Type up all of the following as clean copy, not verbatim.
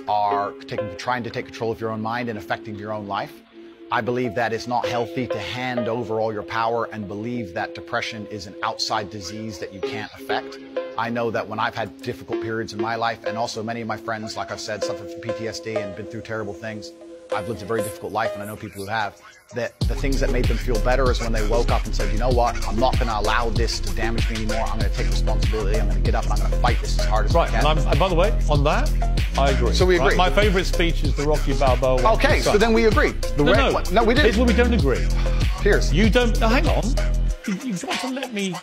are trying to take control of your own mind and affecting your own life. I believe that it's not healthy to hand over all your power and believe that depression is an outside disease that you can't affect. I know that when I've had difficult periods in my life, and also many of my friends, like I've said, suffered from PTSD and been through terrible things. I've lived a very difficult life, and I know people who have, that the things that made them feel better is when they woke up and said, you know what, I'm not going to allow this to damage me anymore. I'm going to take responsibility. I'm going to get up and I'm going to fight this as hard as I can. Right, and by the way, on that, I agree. So we agree. Right? My favourite speech is the Rocky Balboa one. Okay, so then we agree. No, we didn't. Here's where we don't agree. Piers. You don't, now hang on. You've got to let me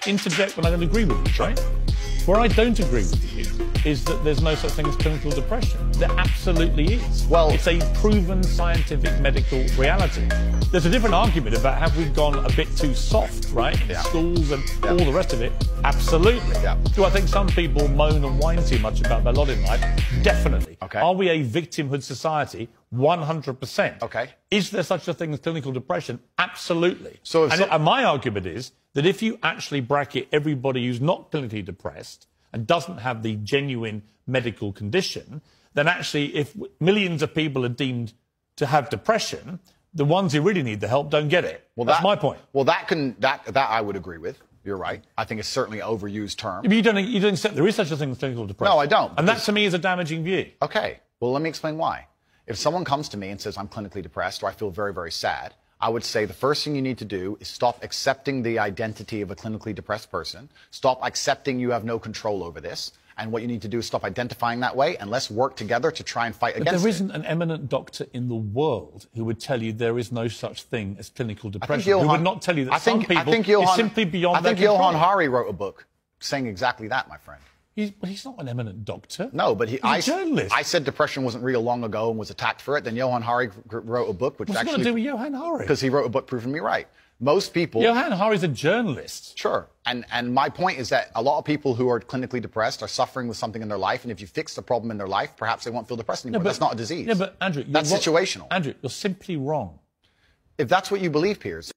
interject when I don't agree with you, right? Where I don't agree with you is that there's no such thing as clinical depression. There absolutely is. Well, it's a proven scientific medical reality. There's a different argument about have we gone a bit too soft, right? In schools and all the rest of it. Absolutely. Do I think some people moan and whine too much about their lot in life? Definitely. Okay. Are we a victimhood society? 100%. Okay. Is there such a thing as clinical depression? Absolutely. So and my argument is that if you actually bracket everybody who's not clinically depressed and doesn't have the genuine medical condition, then actually if millions of people are deemed to have depression, the ones who really need the help don't get it. Well, that's my point. Well, that I would agree with. You're right. I think it's certainly an overused term. But you don't accept there is such a thing as clinical depression. No, I don't. And that to me is a damaging view. Okay. Well, let me explain why. If someone comes to me and says, I'm clinically depressed or I feel very, very sad, I would say the first thing you need to do is stop accepting the identity of a clinically depressed person. Stop accepting you have no control over this. And what you need to do is stop identifying that way, and let's work together to try and fight against it. But there isn't an eminent doctor in the world who would tell you there is no such thing as clinical depression. Who would not tell you that some people it's simply beyond their control. Johann Hari wrote a book saying exactly that, my friend. But he's not an eminent doctor. No, but he's a journalist. I said depression wasn't real long ago and was attacked for it. Then Johann Hari wrote a book which What's actually... What's it got to do with Johann Hari? Because he wrote a book proving me right. Most people... Johann Hari's a journalist. Sure. And my point is that a lot of people who are clinically depressed are suffering with something in their life, and if you fix the problem in their life, perhaps they won't feel depressed anymore. That's not a disease. Yeah, but Andrew... That's situational. Andrew, you're simply wrong. If that's what you believe, Piers...